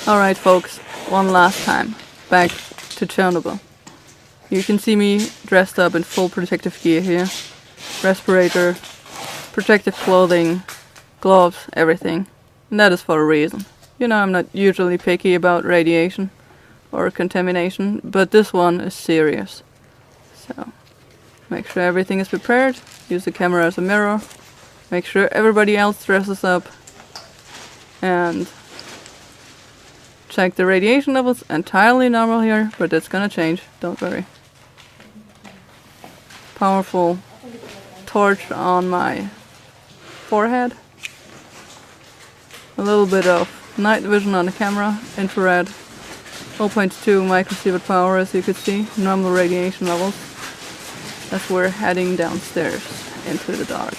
Alright folks, one last time, back to Chernobyl. You can see me dressed up in full protective gear here. Respirator, protective clothing, gloves, everything. And that is for a reason. You know, I'm not usually picky about radiation or contamination, but this one is serious. So, make sure everything is prepared, use the camera as a mirror, make sure everybody else dresses up, and check the radiation levels. Entirely normal here, but it's gonna change, don't worry. Powerful torch on my forehead. A little bit of night vision on the camera, infrared, 0.2 microsievert power as you could see, normal radiation levels. As we're heading downstairs into the dark.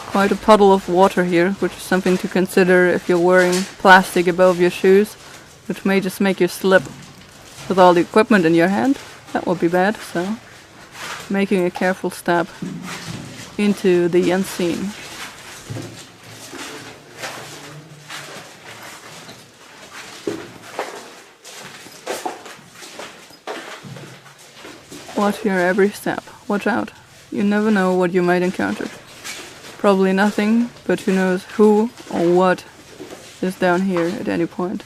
Quite a puddle of water here, which is something to consider if you're wearing plastic above your shoes, which may just make you slip with all the equipment in your hand. That would be bad, so making a careful step into the unseen. Watch your every step. Watch out. You never know what you might encounter. Probably nothing, but who knows who or what is down here at any point.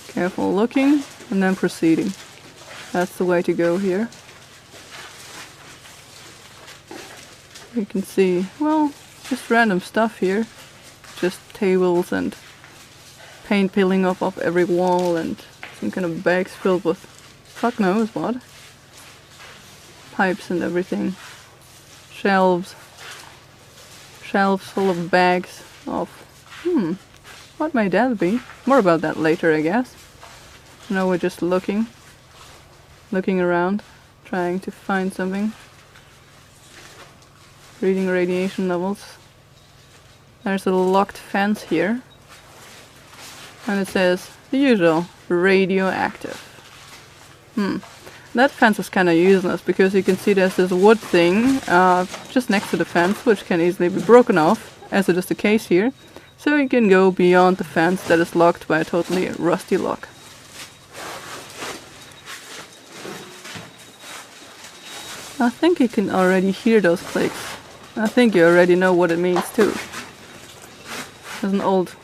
Careful looking and then proceeding. That's the way to go here. You can see, well, just random stuff here. Just tables and paint peeling off every wall and some kind of bags filled with fuck knows what. Pipes and everything. Shelves full of bags of, what may that be? More about that later, I guess. Now we're just looking around, trying to find something. Reading radiation levels. There's a locked fence here. And it says, the usual, radioactive. That fence is kind of useless because you can see there's this wood thing just next to the fence, which can easily be broken off, as it is the case here. So you can go beyond the fence that is locked by a totally rusty lock. I think you can already hear those clicks. I think you already know what it means too. There's an old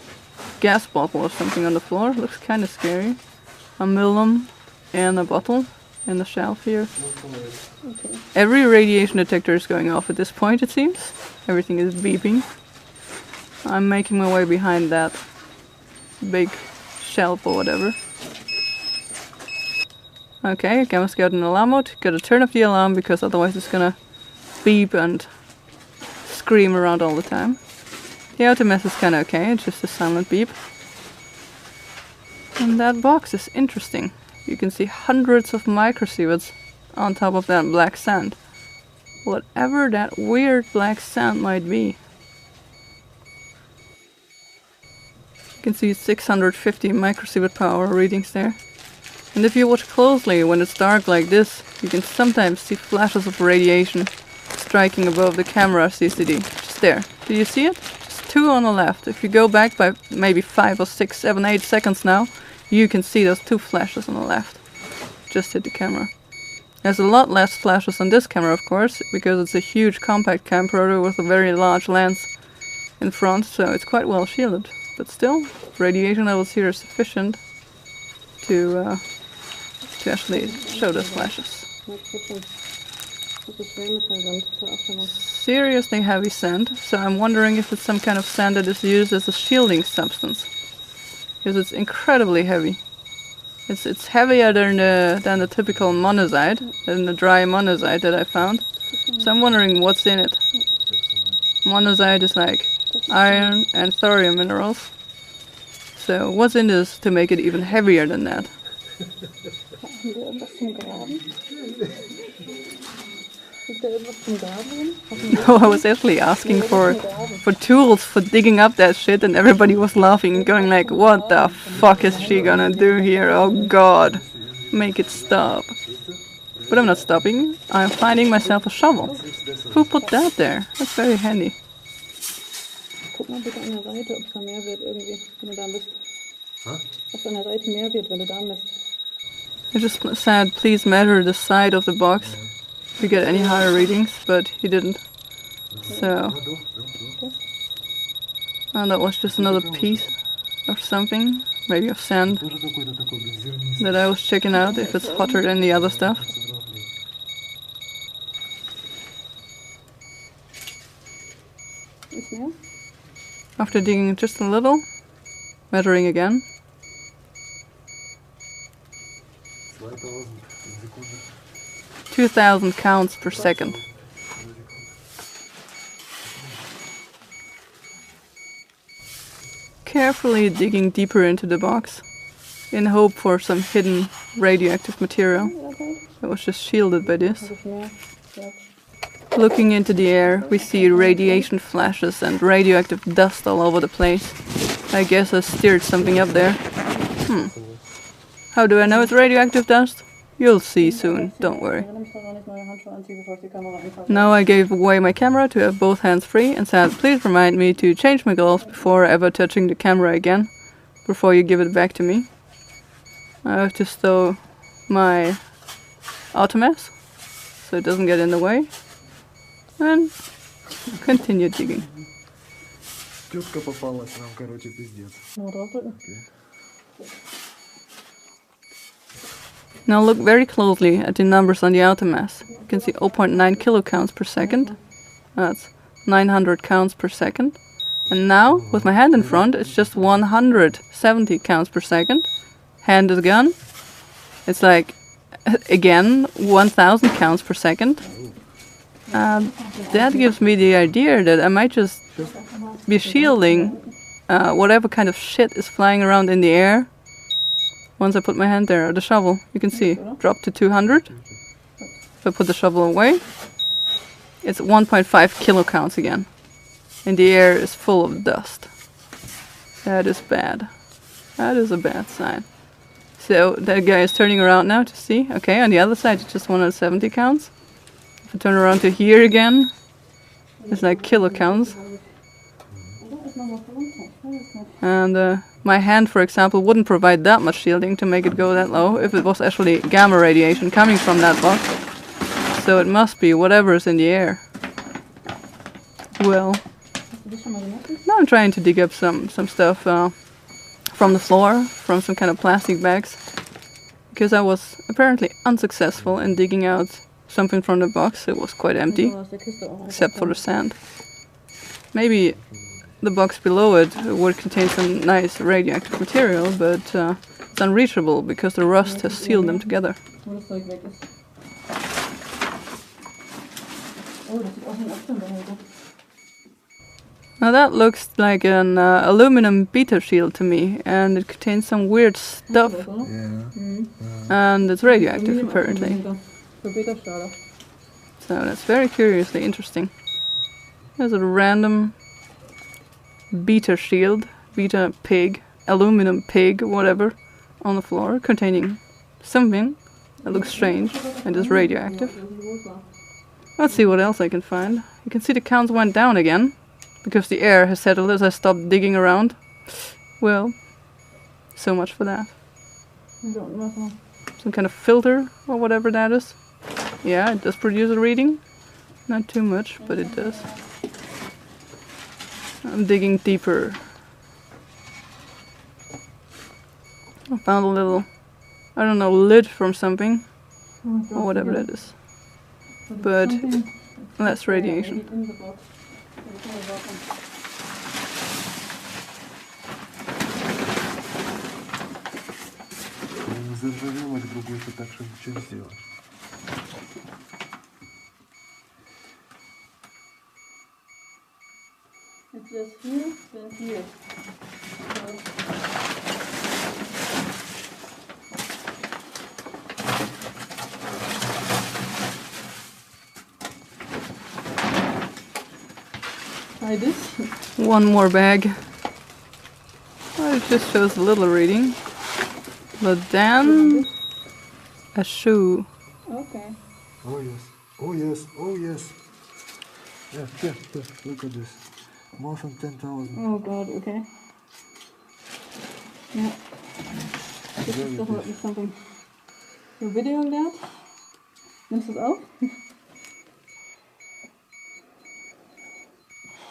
gas bottle or something on the floor. Looks kind of scary. A millum and a bottle in the shelf here. Okay. Every radiation detector is going off at this point, it seems. Everything is beeping. I'm making my way behind that big shelf or whatever. Okay, camera's got an alarm mode. Gotta turn off the alarm because otherwise it's gonna beep and scream around all the time. The outer mess is kinda okay, it's just a silent beep. And that box is interesting. You can see hundreds of microsieverts on top of that black sand. Whatever that weird black sand might be. You can see 650 microsievert power readings there. And if you watch closely when it's dark like this, you can sometimes see flashes of radiation striking above the camera CCD. Just there. Do you see it? Just two on the left. If you go back by maybe 5 or 6, 7, 8 seconds now, you can see those two flashes on the left. Just hit the camera. There's a lot less flashes on this camera, of course, because it's a huge compact camcorder with a very large lens in front, so it's quite well shielded. But still, radiation levels here are sufficient to actually show those flashes. Seriously heavy sand, so I'm wondering if it's some kind of sand that is used as a shielding substance. Because it's incredibly heavy. It's heavier than the typical monazite, than the dry monazite that I found. So I'm wondering what's in it. Monazite is like iron and thorium minerals. So what's in this to make it even heavier than that? No, I was actually asking for tools for digging up that shit, and everybody was laughing, going like, "What the fuck is she gonna do here? Oh God, make it stop!" But I'm not stopping. I'm finding myself a shovel. Who put that there? That's very handy. Guck mal bitte an der Seite, ob es da mehr wird irgendwie, wenn du da bist. Ob es an der Seite mehr wird, wenn du da bist. I just said, please measure the side of the box to get any higher readings, but he didn't. So, and that was just another piece of something, maybe of sand, that I was checking out if it's hotter than the other stuff. After digging just a little, measuring again. 2,000 counts per second. Carefully digging deeper into the box, in hope for some hidden radioactive material that was just shielded by this. Looking into the air, we see radiation flashes and radioactive dust all over the place. I guess I stirred something up there. How do I know it's radioactive dust? You'll see soon, don't worry. Now I gave away my camera to have both hands free and said, please remind me to change my gloves before ever touching the camera again, before you give it back to me. I have to stow my automass so it doesn't get in the way, and continue digging. Тетка попалась нам, короче, пиздец. Now look very closely at the numbers on the automass. You can see 0.9 kilocounts per second. That's 900 counts per second. And now, with my hand in front, it's just 170 counts per second. Hand is gone. It's like, again, 1000 counts per second. That gives me the idea that I might just be shielding whatever kind of shit is flying around in the air. Once I put my hand there, or the shovel, you can see, drop to 200. If I put the shovel away, it's 1.5 kilocounts again. And the air is full of dust. That is bad. That is a bad sign. So that guy is turning around now to see. Okay, on the other side it's just 170 counts. If I turn around to here again, it's like kilocounts. And my hand, for example, wouldn't provide that much shielding to make it go that low if it was actually gamma radiation coming from that box. So it must be whatever is in the air. Well, now I'm trying to dig up some stuff from the floor, from some kind of plastic bags, because I was apparently unsuccessful in digging out something from the box. It was quite empty, except for the sand. Maybe the box below it would contain some nice radioactive material, but it's unreachable because the rust has sealed them together. Now that looks like an aluminum beta shield to me, and it contains some weird stuff, and it's radioactive apparently. So that's very curiously interesting. There's a random beta shield, beta pig, aluminum pig, whatever, on the floor, containing something that looks strange and is radioactive. Let's see what else I can find. You can see the counts went down again, because the air has settled as I stopped digging around. Well, so much for that. Some kind of filter, or whatever that is. Yeah, it does produce a reading. Not too much, but it does. I'm digging deeper. I found a little, I don't know, lid from something, or whatever that is. But less radiation. Заживем их другой, так что ничего не сделаешь. It's just here, then here. try this. One more bag. Well, it just shows a little reading. But then a shoe. Okay. Oh yes, oh yes, oh yes. Yeah, yeah, yeah, look at this. More than 10,000. Oh god, okay. Yeah. This Very is good. definitely something. You're videoing that? Nimmst du es auf?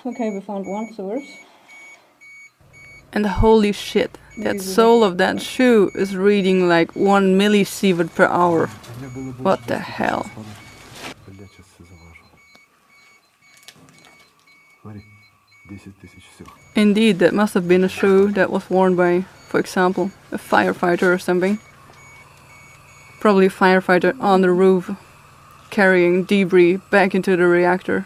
Okay, we found one source. And holy shit, that Maybe sole of that shoe is reading like 1 millisievert per hour. Мне было больше What the 10 hell? тысяч спадов. Блядь, сейчас все завожу. Смотри, 10 тысяч, все. Indeed, that must have been a shoe that was worn by, for example, a firefighter or something. Probably a firefighter on the roof, carrying debris back into the reactor.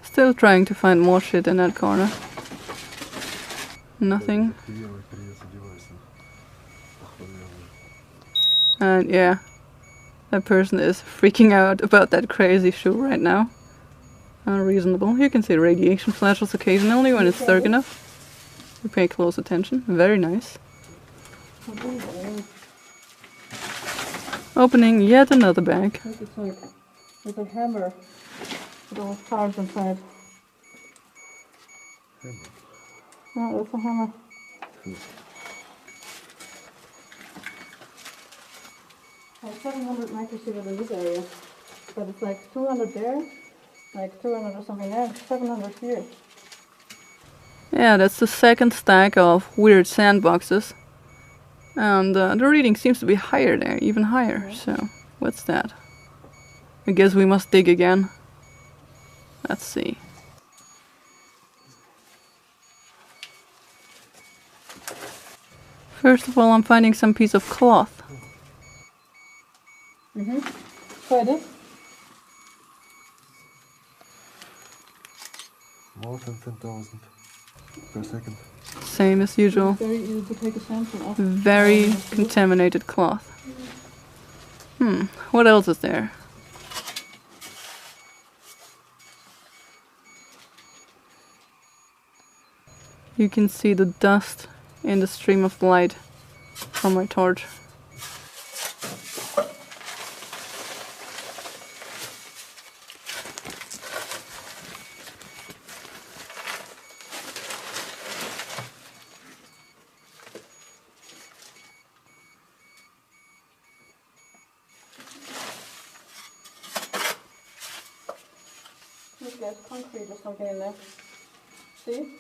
Still trying to find more shit in that corner. Nothing. Активировать придется девайс. And yeah, that person is freaking out about that crazy shoe right now. Unreasonable. You can see radiation flashes occasionally when it's dark enough. You pay close attention. Very nice. Opening yet another bag. Look, it's like with a hammer with all cards inside. Hammer. Yeah, that's a hammer. Like 700 microsievert in this area, but it's like 200 there, like 200 or something there, 700 here. Yeah, that's the second stack of weird sandboxes. And the reading seems to be higher there, even higher. So, what's that? I guess we must dig again. Let's see. First of all, I'm finding some piece of cloth. Try this. More than 10,000 per second. Same as usual. Very easy to take a sample of. Very contaminated cloth. What else is there? You can see the dust in the stream of light from my torch. Look, there's concrete or something in there. See?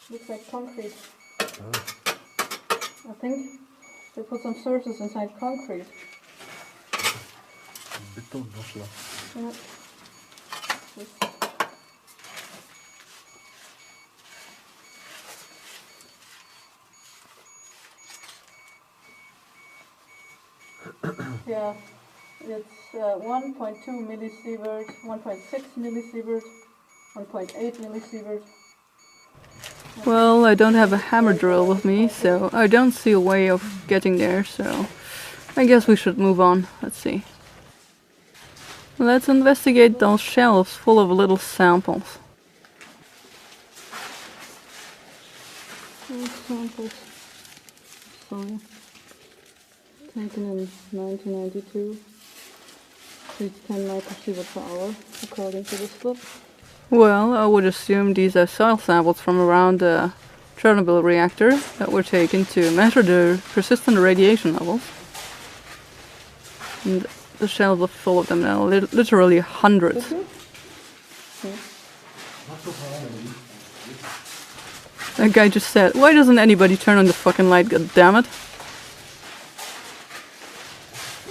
Looks like concrete. I think they put some sources inside concrete. Бетон нашла. Yeah. Yeah, it's 1.2 millisievert, 1.6 millisievert, 1.8 millisievert. Well, I don't have a hammer drill with me, so I don't see a way of getting there, so I guess we should move on. Let's see. Let's investigate those shelves full of little samples. Samples. Sorry. Taken in 1992. It's 10 microsievert per hour, according to this slip. Well, I would assume these are soil samples from around the Chernobyl reactor that were taken to measure the persistent radiation levels. And the shelves are full of them now, literally hundreds. That guy just said, "Why doesn't anybody turn on the fucking light, god damn it?"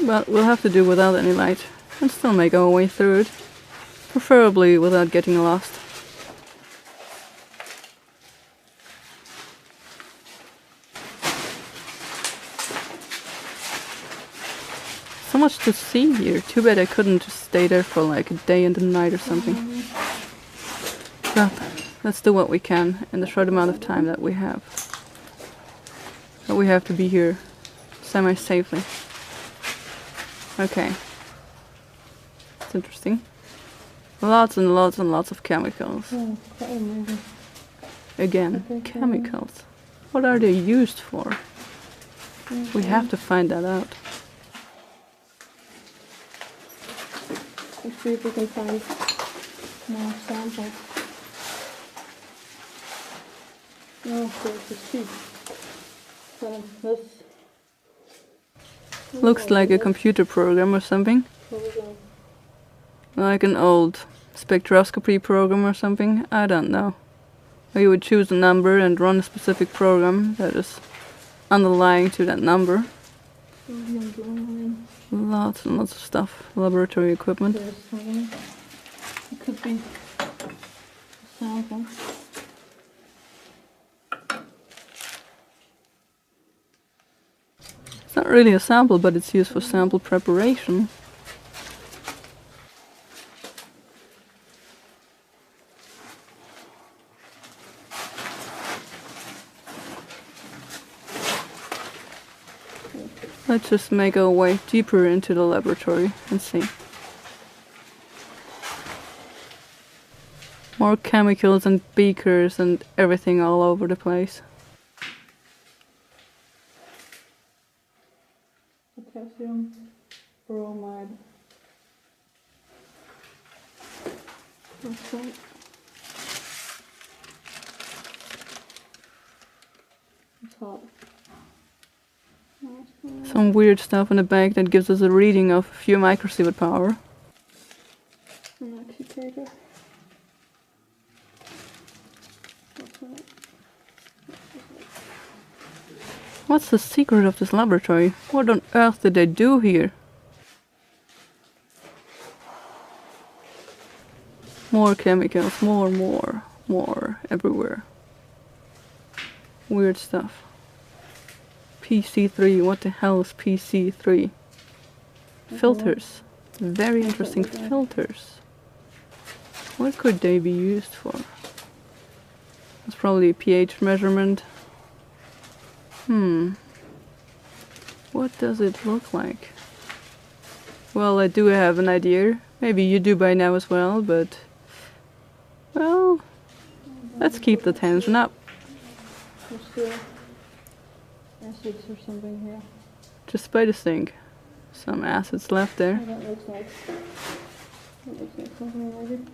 But we'll have to do without any light and still make our way through it. Preferably without getting lost. So much to see here. Too bad I couldn't just stay there for like a day and a night or something. But let's do what we can in the short amount of time that we have. But we have to be here semi-safely. Okay. It's interesting. Lots and lots and lots of chemicals. Yeah, quite amazing. Again, chemicals. What are they used for? We have to find that out. Let's see if we can find more samples. Oh, there's a sheet. So this Looks like a computer program or something. program. Like an old spectroscopy program or something. I don't know. Or you would choose a number and run a specific program that is underlying to that number. Sodium bromide. Lots and lots of stuff. Laboratory equipment. There's something. It could be a sample. It's not really a sample, but it's used for sample preparation. Let's just make our way deeper into the laboratory and see. More chemicals and beakers and everything all over the place. Potassium bromide. What's that? It's hot. Some weird stuff in the bag that gives us a reading of a few microsievert power. An excitator. What's that? What's the secret of this laboratory? What on earth did they do here? More chemicals, more everywhere. Weird stuff. PC3, what the hell is PC3? Filters. Very interesting filters. What could they be used for? It's probably a pH measurement. What does it look like? Well, I do have an idea. Maybe you do by now as well, but... well, let's keep the tension up. There's still acids or something here. Just by the sink. Some acids left there. Oh, that looks like something maybe.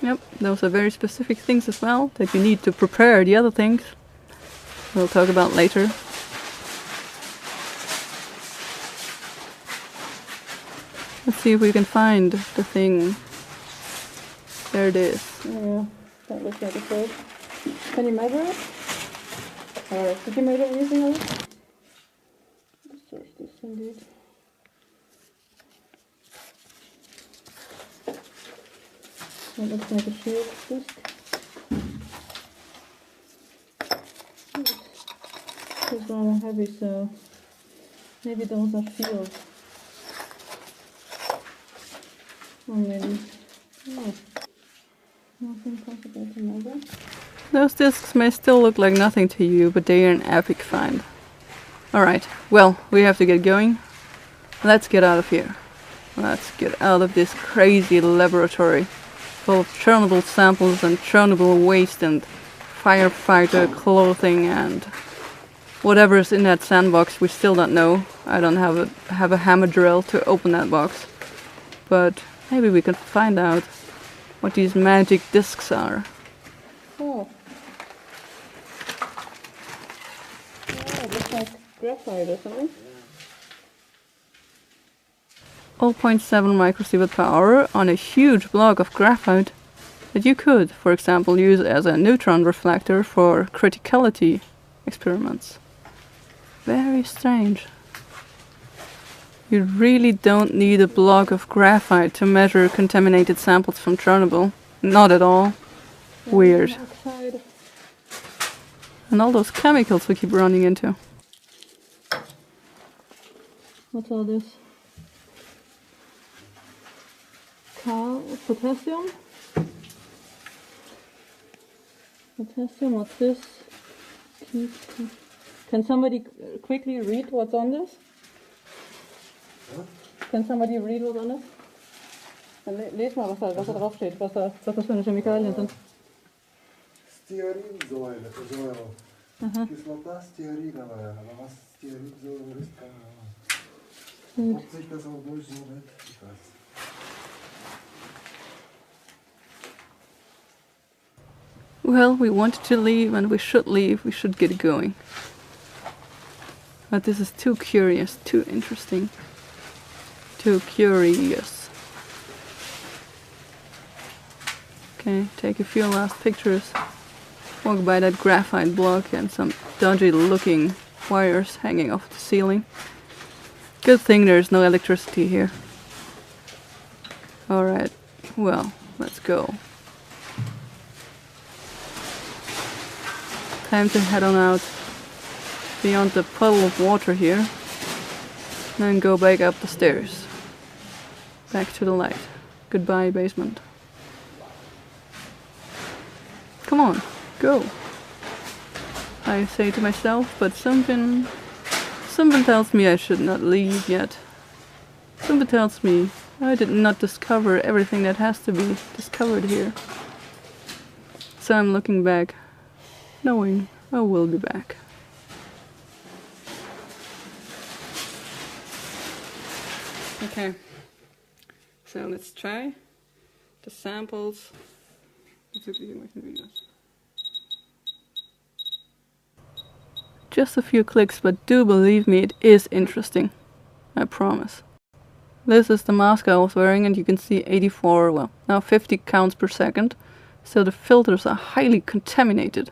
Yep, those are very specific things as well that you need to prepare the other things. We'll talk about later. Let's see if we can find the thing. There it is. Yeah, that looks like a probe. Can you measure it? Or did you measure anything of it? Let's search this indeed. That looks like a shield disc. It's rather heavy, so maybe those are fields. Or maybe, no. Nothing possible to measure. Those discs may still look like nothing to you, but they are an epic find. Alright, well, we have to get going. Let's get out of here. Let's get out of this crazy laboratory full of Chernobyl samples and Chernobyl waste and firefighter clothing and whatever's in that sandbox. We still don't know. I don't have a hammer drill to open that box. But maybe we can find out what these magic discs are. Oh. Yeah, it looks like graphite or something. 0.7 microsievert power on a huge block of graphite that you could, for example, use as a neutron reflector for criticality experiments. Very strange. You really don't need a block of graphite to measure contaminated samples from Chernobyl. Not at all. Weird. Outside. And all those chemicals we keep running into. What's all this? Potassium? Potassium, what's this? Can somebody quickly read what's on this? Huh? Can somebody read what's on this? Læs mig, hvad der draufsteht, was da für eine Chemikalien sind. Stearinsäure, Kislota stearinovая, aber was Stearinsäure ist, keine Ahnung. Ob sich das auch durch so nennt, ich weiß es. Well, we wanted to leave and we should leave, we should get going. But this is too curious, too interesting. Too curious. Okay, take a few last pictures. Walk by that graphite block and some dodgy looking wires hanging off the ceiling. Good thing there's no electricity here. Alright, well, let's go. Time to head on out beyond the puddle of water here. Then go back up the stairs. Back to the light. Goodbye, basement. Come on, go. I say to myself, but something tells me I should not leave yet. Something tells me I did not discover everything that has to be discovered here. So I'm looking back, knowing I will be back. Okay, so let's try the samples. Just a few clicks, but do believe me, it is interesting. I promise. This is the mask I was wearing, and you can see 84, well, now 50 counts per second. So the filters are highly contaminated.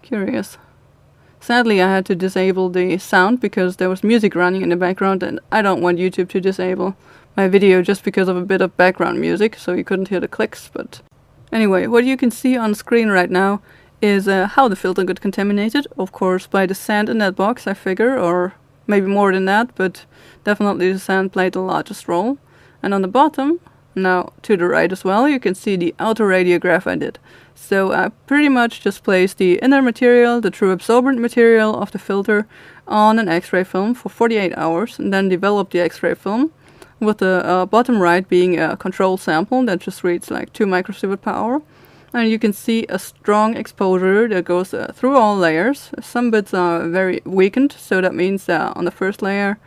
Curious. Sadly, I had to disable the sound because there was music running in the background, and I don't want YouTube to disable my video just because of a bit of background music, so you couldn't hear the clicks. But anyway, what you can see on screen right now is how the filter got contaminated. Of course, by the sand in that box, I figure, or maybe more than that, but definitely the sand played the largest role. And on the bottom, now to the right as well, you can see the outer radiograph I did. So I pretty much just placed the inner material, the true absorbent material of the filter, on an X-ray film for 48 hours, and then developed the X-ray film, with the bottom right being a control sample that just reads like 2 microsievert per hour. And you can see a strong exposure that goes through all layers. Some bits are very weakened, so that means on the first layer,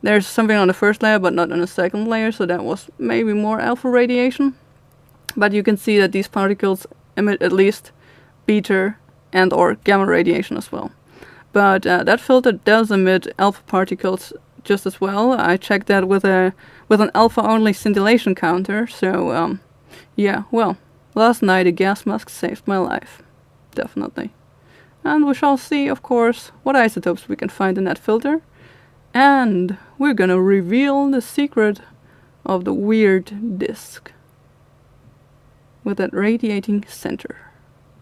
there's something on the first layer but not on the second layer, so that was maybe more alpha radiation. But you can see that these particles emit at least beta and or gamma radiation as well. But that filter does emit alpha particles just as well. I checked that with an alpha only scintillation counter, so yeah, well, last night a gas mask saved my life. Definitely. And we shall see, of course, what isotopes we can find in that filter. And we're gonna reveal the secret of the weird disc with that radiating center.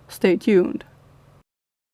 Stay tuned.